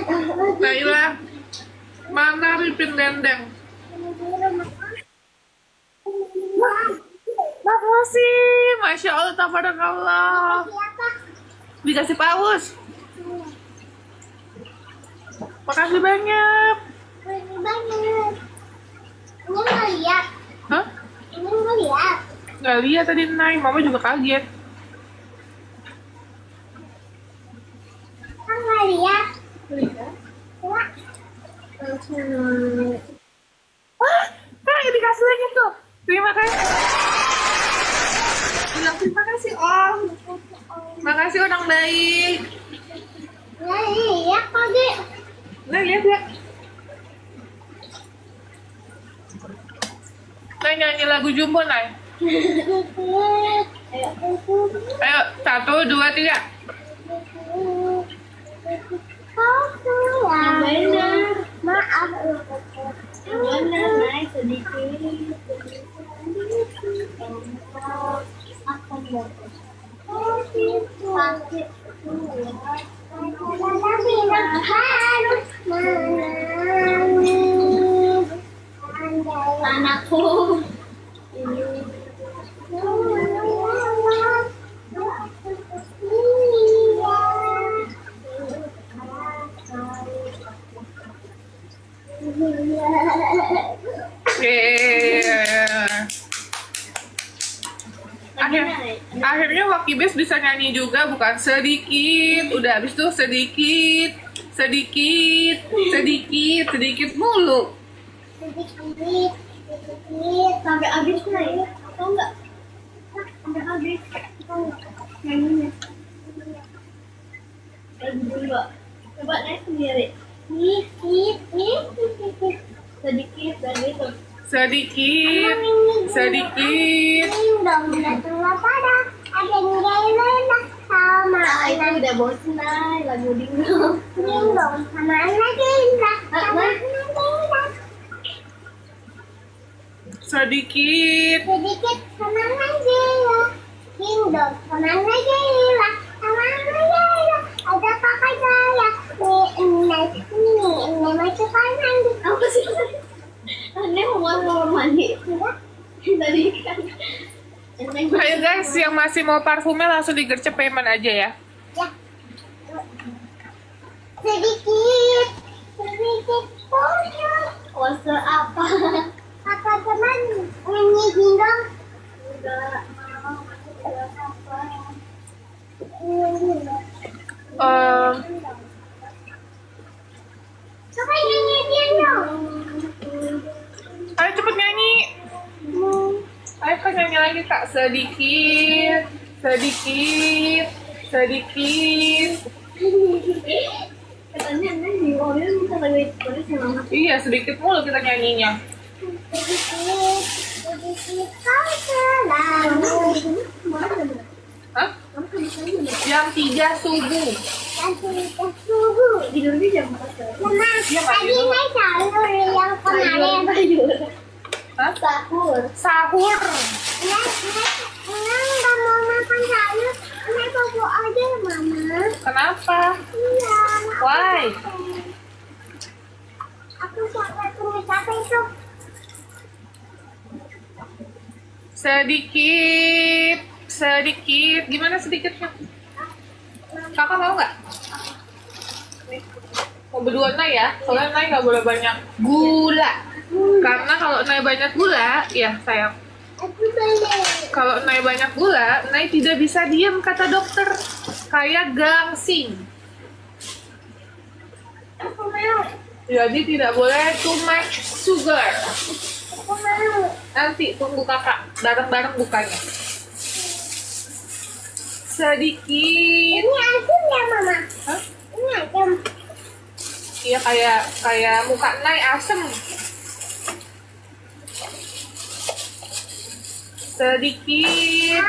Naila, mana Pipin Dendeng? Makasih, Masya Allah, tabarakallah. Dikasih paus. Makasih banyak. Makasih banyak. Ini nggak lihat. Hah? Ini nggak lihat. Nggak lihat tadi naik, mama juga kaget. Kan nggak lihat. Lihat? Lihat. Wah, Kak, dikasih lagi tuh. Terima kasih. Bilang terima kasih, Om. Makasih orang baik. Nggak lihat tadi. Nah, lihat ya. Nah, nyanyi lagu Jumbo, Nay. Ayo, 1, 2, 3. Yang benar. Maaf. Yang benar, naik sedikit. Akan sakit. Tapi harus menangis. Anakku. Akhirnya Wakibes bisa nyanyi juga, bukan sedikit. Udah habis tuh sedikit mulu. Sedikit. Sampai habis naik. Tahu nggak? Sampai habis. Nyanyinya. Lagu dulu. Coba naik sendiri. Sedikit dan itu. Sedikit. Dong datanglah pada ada nilai sama Nah, itu udah bosan naik lagu dingdong. dong sama anak kita sama anak kita Sedikit. sama anak kita dong sama anak kita sama anak kita ada pakai saya ini macam kanan Apa sih? Aneh mau mandi. Tadi kan. Ayo guys, yang masih mau parfumnya langsung digercep payment aja ya. ya sedikit Pose apa? apa teman nyanyi dong Enggak mau. Enggak apa. coba nyanyi dia dong Ayo cepet nyanyi. Ayo Kak nyanyi lagi Kak. Sedikit. Katanya aneh di mobil bisa lagu itu terus sama. Iya, sedikit mulu kita nyanyinya. sedikit kau selalu Hah? Jam 3 subuh. dan cerita subuh Tidurnya jam 4. Mama, tadi naik jalur yang kemarin Hah? Sahur. Sahur. Naik nggak mau makan sayur naik bobo aja mama Kenapa? iya Why? aku capek itu Sedikit. Gimana sedikitnya? Kakak mau nggak? Mau berdua Nay ya? Soalnya Nay nggak boleh banyak gula. Karena kalau Nay banyak gula, ya sayang. aku beli Kalau Nay banyak gula, Nay tidak bisa diam kata dokter. Kayak gangsing. aku mau Jadi tidak boleh too much sugar. aku mau Nanti tunggu kakak bareng-bareng bukanya. Sedikit. ini asam ya mama Hah? ini asam Iya kayak muka Nay asem. Sedikit.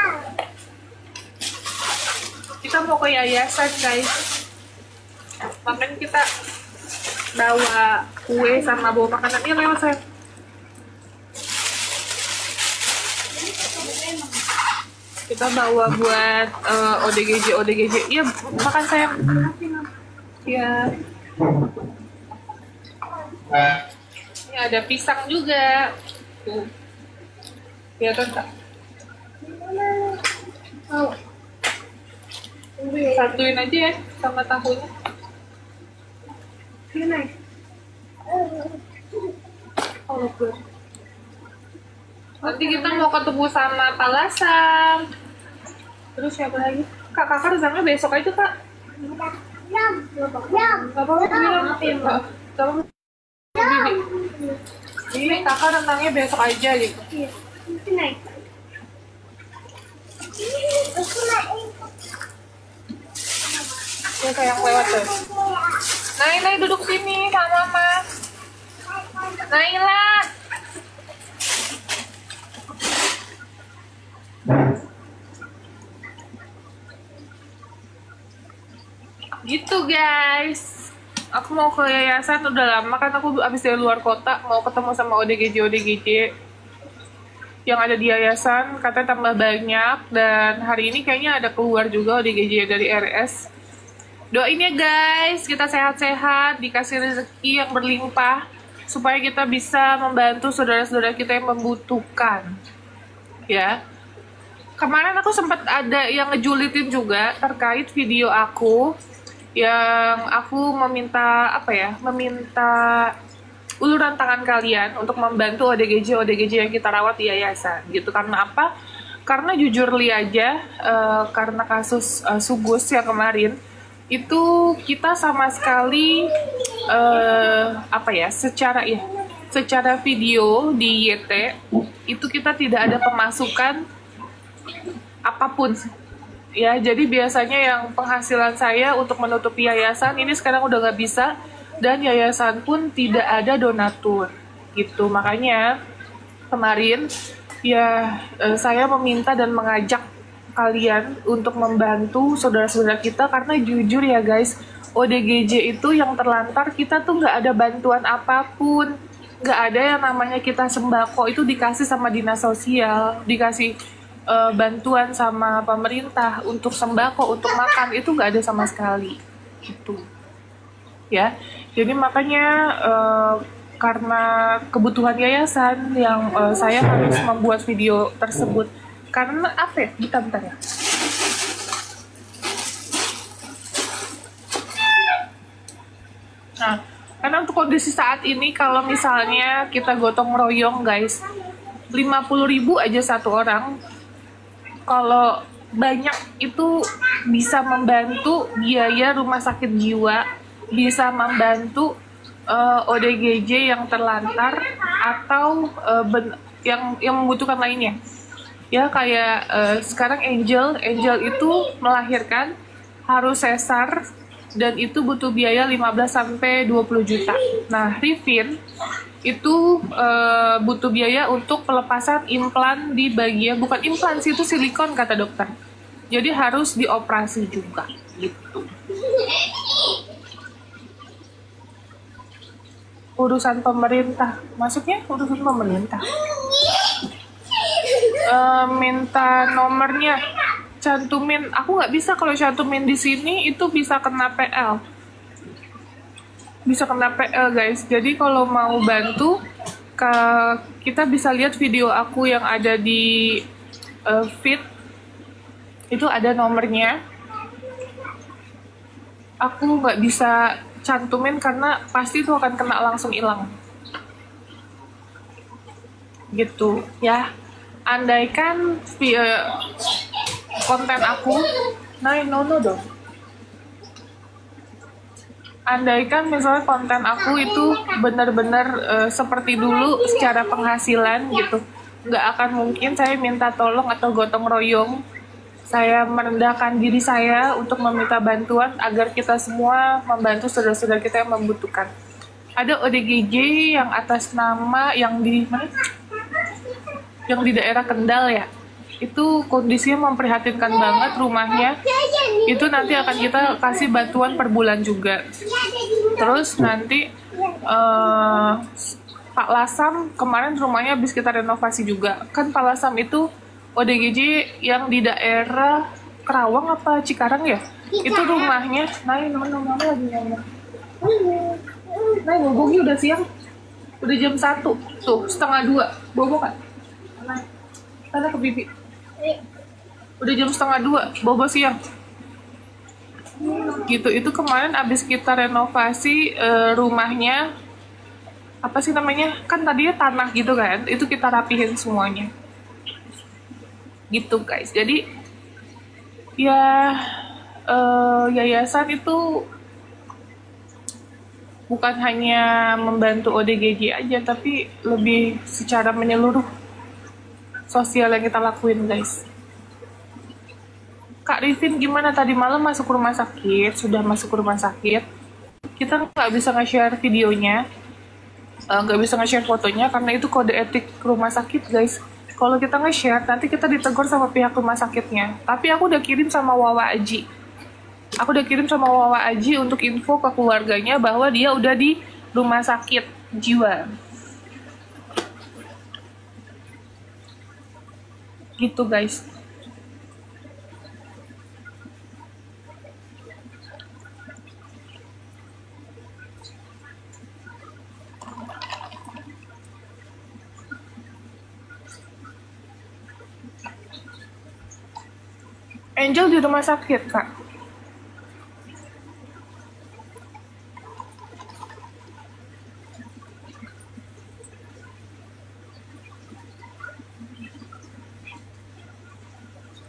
Kita mau ke yayasan guys. Makanya kita bawa kue sama bawa makanan. Iya lewat saya. Kita bawa buat ODGJ. Iya makan sayang. Iya. Ini ada pisang juga. Tuh. Kelihatan tak? Oh. Satuin aja ya sama tahunya. Gimana? Oh, good. Nanti kita mau ketemu sama Pak Lasam. Terus siapa lagi? Kakak rezangnya besok aja, Kak. Yum. Gak apa-apa, bilang. Gak apa-apa. Ini kakak rentangnya besok aja gitu. Iya. Itu naik. Aku naik. Ya sayang lewat tuh. Naila duduk sini sama Mama. Naila. Gitu guys. Aku mau ke yayasan udah lama kan aku abis dari luar kota mau ketemu sama ODGJ yang ada di yayasan, katanya tambah banyak dan hari ini kayaknya ada keluar juga ODGJ dari RS. Doain ya guys, kita sehat-sehat, dikasih rezeki yang berlimpah supaya kita bisa membantu saudara-saudara kita yang membutuhkan. Ya. Kemarin aku sempat ada yang ngejulitin juga terkait video aku yang aku meminta uluran tangan kalian untuk membantu ODGJ yang kita rawat di yayasan gitu. Karena apa? Karena jujur li aja karena kasus Sugus yang kemarin itu kita sama sekali secara video di YT itu kita tidak ada pemasukan apapun ya. Jadi biasanya yang penghasilan saya untuk menutupi yayasan ini sekarang udah nggak bisa dan yayasan pun tidak ada donatur gitu. Makanya kemarin ya saya meminta dan mengajak kalian untuk membantu saudara-saudara kita karena jujur ya guys, ODGJ itu yang terlantar kita tuh nggak ada bantuan apapun, nggak ada yang namanya kita sembako itu dikasih sama dinas sosial, dikasih bantuan sama pemerintah untuk sembako, untuk makan itu nggak ada sama sekali gitu ya. Jadi makanya karena kebutuhan yayasan yang saya harus membuat video tersebut. Karena apa ya? Bentar ya. Nah, karena untuk kondisi saat ini kalau misalnya kita gotong royong guys, 50.000 aja satu orang. Kalau banyak itu bisa membantu biaya rumah sakit jiwa, bisa membantu ODGJ yang terlantar atau yang membutuhkan lainnya. Ya kayak sekarang Angel itu melahirkan harus sesar dan itu butuh biaya 15-20 juta. Nah, Rivin itu butuh biaya untuk pelepasan implan di bagian, bukan implan sih, itu silikon kata dokter. Jadi harus dioperasi juga gitu. Urusan pemerintah, maksudnya urusan pemerintah. Minta nomornya, cantumin. Aku nggak bisa kalau cantumin di sini itu bisa kena PL. Bisa kena PL guys. Jadi kalau mau bantu, kita bisa lihat video aku yang ada di feed. Itu ada nomornya. Aku nggak bisa cantumin karena pasti itu akan kena langsung hilang. Gitu ya. Andaikan konten aku, dong. Andaikan misalnya konten aku itu benar-benar seperti dulu secara penghasilan gitu, nggak akan mungkin saya minta tolong atau gotong royong. Saya merendahkan diri saya untuk meminta bantuan agar kita semua membantu saudara-saudara kita yang membutuhkan. Ada ODGJ yang atas nama yang di mana? Yang di daerah Kendal ya, itu kondisinya memprihatinkan banget rumahnya. Itu nanti akan kita kasih bantuan per bulan juga. Terus nanti Pak Lasam kemarin rumahnya habis kita renovasi juga. Kan Pak Lasam itu ODGJ yang di daerah Kerawang apa Cikarang ya? Itu rumahnya, rumahnya lagi nyamuk. Nah, boboknya udah siang. Udah jam 1. Tuh, setengah 2. Bobok kan? Sana ke pipi. Udah jam setengah 2. Bobo siang. Gitu. Itu kemarin abis kita renovasi rumahnya. Apa sih namanya? Kan tadinya tanah gitu kan. Itu kita rapihin semuanya. Gitu guys. Jadi ya yayasan itu bukan hanya membantu ODGJ aja, tapi lebih secara menyeluruh sosial yang kita lakuin guys. Kak Rifin gimana tadi malam masuk rumah sakit? Sudah masuk rumah sakit. Kita nggak bisa nge-share videonya, nggak bisa nge-share fotonya karena itu kode etik rumah sakit guys. Kalau kita nge-share nanti kita ditegur sama pihak rumah sakitnya. Tapi aku udah kirim sama Wawa Aji. Aku udah kirim sama Wawa Aji untuk info ke keluarganya bahwa dia udah di rumah sakit jiwa. Gitu guys. Angel di rumah sakit, Kak.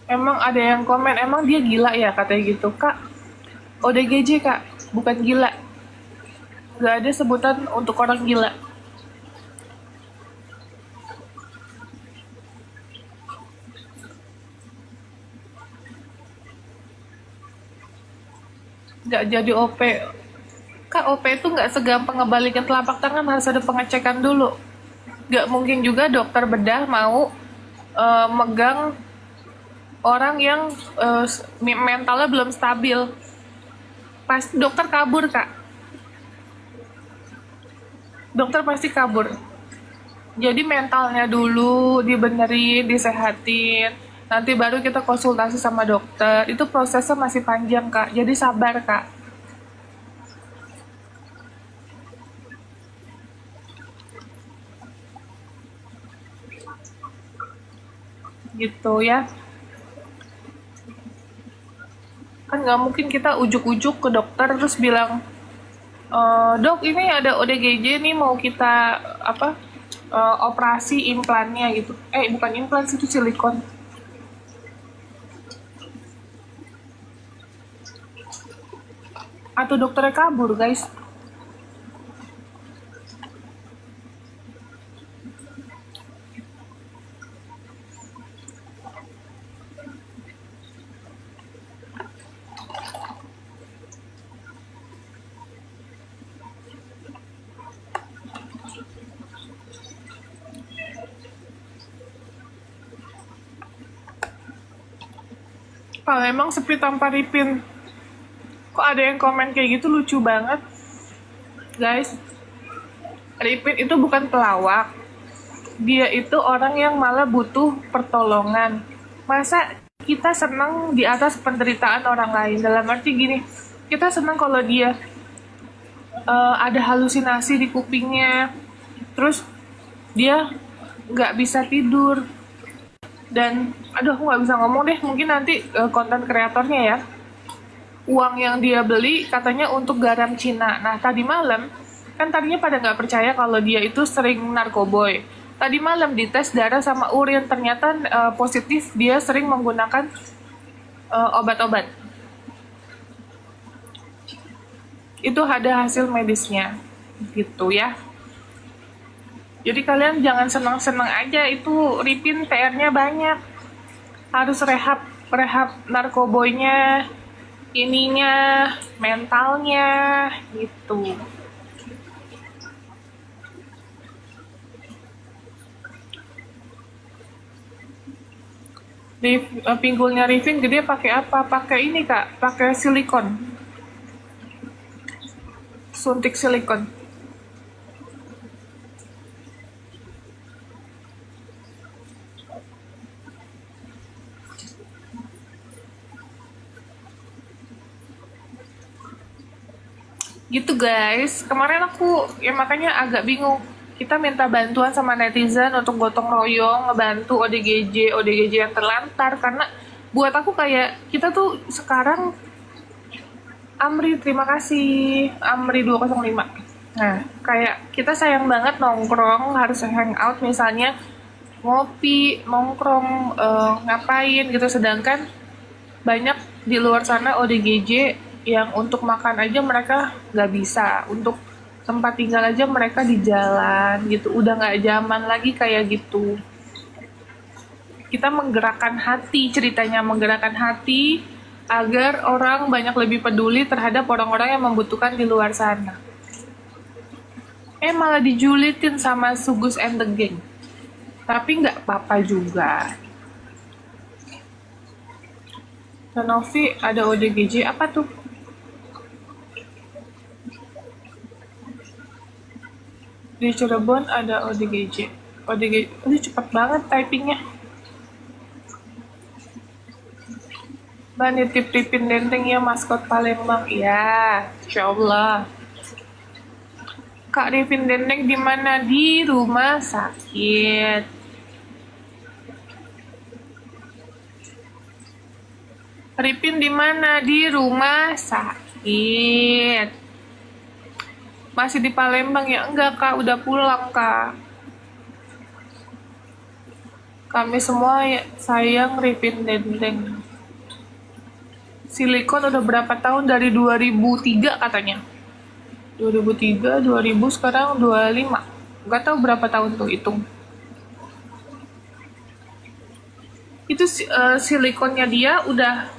Emang ada yang komen, emang dia gila ya katanya gitu. Kak, ODGJ Kak, bukan gila. Gak ada sebutan untuk orang gila. Gak jadi OP. Kak, OP itu gak segampang ngebalikin telapak tangan, harus ada pengecekan dulu. Gak mungkin juga dokter bedah mau megang orang yang mentalnya belum stabil. Pasti dokter kabur, Kak. Dokter pasti kabur. Jadi mentalnya dulu dibenerin, disehatin. Nanti baru kita konsultasi sama dokter. Itu prosesnya masih panjang, Kak. Jadi sabar, Kak. Gitu ya. Kan nggak mungkin kita ujuk-ujuk ke dokter terus bilang, dok ini ada ODGJ nih mau kita operasi implannya gitu. Bukan implan sih, itu silikon. Atau dokternya kabur guys. Kalau emang sepi tanpa Ripin. Kok ada yang komen kayak gitu, lucu banget. Guys, Ripin itu bukan pelawak. Dia itu orang yang malah butuh pertolongan. Masa kita senang di atas penderitaan orang lain? Dalam arti gini, kita senang kalau dia ada halusinasi di kupingnya. Terus dia nggak bisa tidur. Dan aduh aku nggak bisa ngomong deh, mungkin nanti konten kreatornya ya, uang yang dia beli katanya untuk garam Cina. Nah tadi malam kan tadinya pada nggak percaya kalau dia itu sering narkoboy. Tadi malam dites darah sama urin, ternyata positif dia sering menggunakan obat-obat. Itu ada hasil medisnya gitu ya. Jadi kalian jangan senang-senang aja, itu Ripin PR-nya banyak. Harus rehab narkoboynya, ininya, mentalnya, gitu. Pinggulnya Ripin gede pakai apa? Pakai ini Kak, pakai silikon. Suntik silikon. Gitu guys, kemarin aku ya makanya agak bingung. Kita minta bantuan sama netizen untuk gotong royong ngebantu ODGJ yang terlantar, karena buat aku kayak kita tuh sekarang Amri, terima kasih Amri 205. Nah, kayak kita sayang banget nongkrong, harus hangout misalnya ngopi, nongkrong, ngapain gitu, sedangkan banyak di luar sana ODGJ yang untuk makan aja mereka nggak bisa, untuk tempat tinggal aja mereka di jalan gitu, udah nggak zaman lagi kayak gitu. Kita menggerakkan hati, ceritanya menggerakkan hati agar orang banyak lebih peduli terhadap orang-orang yang membutuhkan di luar sana. Malah dijulitin sama Sugus and the Gang, tapi nggak apa-apa juga. Novi ada ODGJ apa tuh? Di Cirebon ada ODGJ. Aduh, cepat banget typingnya. Mbak nitip Ripin Dendeng ya, maskot Palembang. Ya, insya Allah. Kak Ripin Dendeng di mana? Di rumah sakit. Ripin di mana? Di rumah sakit. Masih di Palembang ya? Enggak kak, udah pulang kak. Kami semua ya, sayang Ripin Dendeng. Silikon udah berapa tahun? Dari 2003 katanya. 2003, 2000, sekarang 25. Gak tahu berapa tahun tuh, hitung. Itu silikonnya dia udah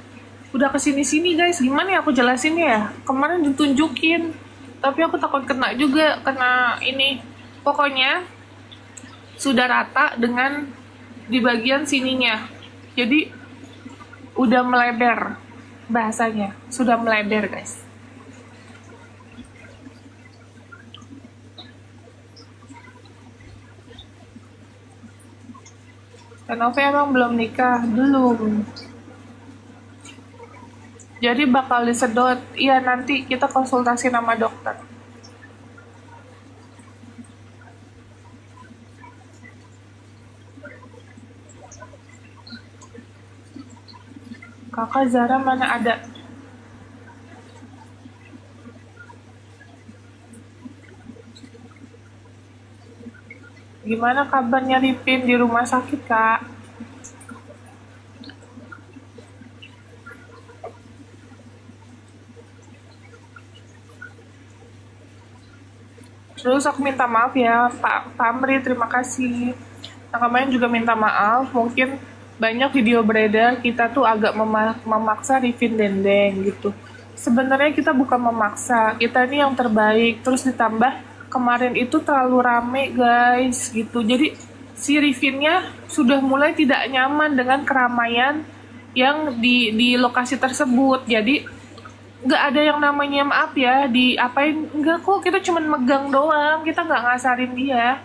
kesini-sini guys. Gimana ya aku jelasin ya? Kemarin ditunjukin, tapi aku takut kena juga, kena ini. Pokoknya sudah rata dengan di bagian sininya. Jadi udah melebar, bahasanya sudah melebar guys. Novi emang belum nikah? Belum. Jadi bakal disedot. Iya, nanti kita konsultasi sama dokter. Kakak Zara mana ada? Gimana kabarnya Ripin di rumah sakit, Kak? Terus aku minta maaf ya, Pak Amri, terima kasih. Nah, kemarin juga minta maaf, mungkin banyak video beredar kita tuh agak memaksa Ripin Dendeng gitu. Sebenarnya kita bukan memaksa, kita ini yang terbaik. Terus ditambah kemarin itu terlalu rame guys gitu. Jadi si Rifinnya sudah mulai tidak nyaman dengan keramaian yang di lokasi tersebut. Jadi nggak ada yang namanya maaf ya diapain, enggak kok, kita cuma megang doang, kita nggak ngasarin dia,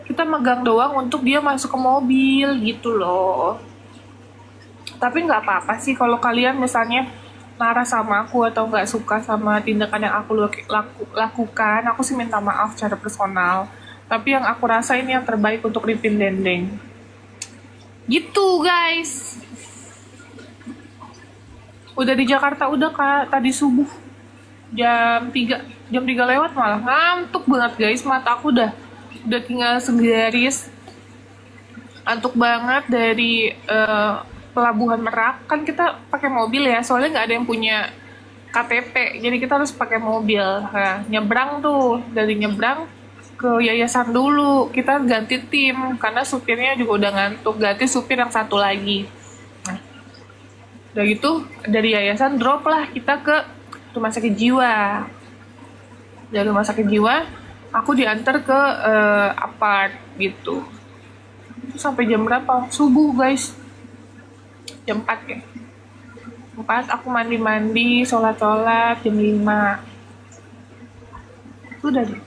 kita megang doang untuk dia masuk ke mobil gitu loh. Tapi nggak apa-apa sih kalau kalian misalnya marah sama aku atau nggak suka sama tindakan yang aku lakukan, aku sih minta maaf secara personal, tapi yang aku rasa ini yang terbaik untuk Ripin Dendeng gitu guys. Udah di Jakarta udah kak, tadi subuh jam 3 lewat, malah ngantuk banget guys, mata aku udah tinggal segaris, ngantuk banget dari Pelabuhan Merak. Kan kita pakai mobil ya, soalnya nggak ada yang punya KTP, jadi kita harus pakai mobil. Nah, nyebrang tuh, dari nyebrang ke yayasan dulu, kita ganti tim karena supirnya juga udah ngantuk, ganti supir yang satu lagi. Udah gitu dari yayasan drop lah kita ke rumah sakit jiwa. Dari rumah sakit jiwa aku diantar ke apart gitu. Terus sampai jam berapa? Subuh guys. Jam 4 ya. 4 aku mandi-mandi, sholat-sholat jam 5. Udah deh.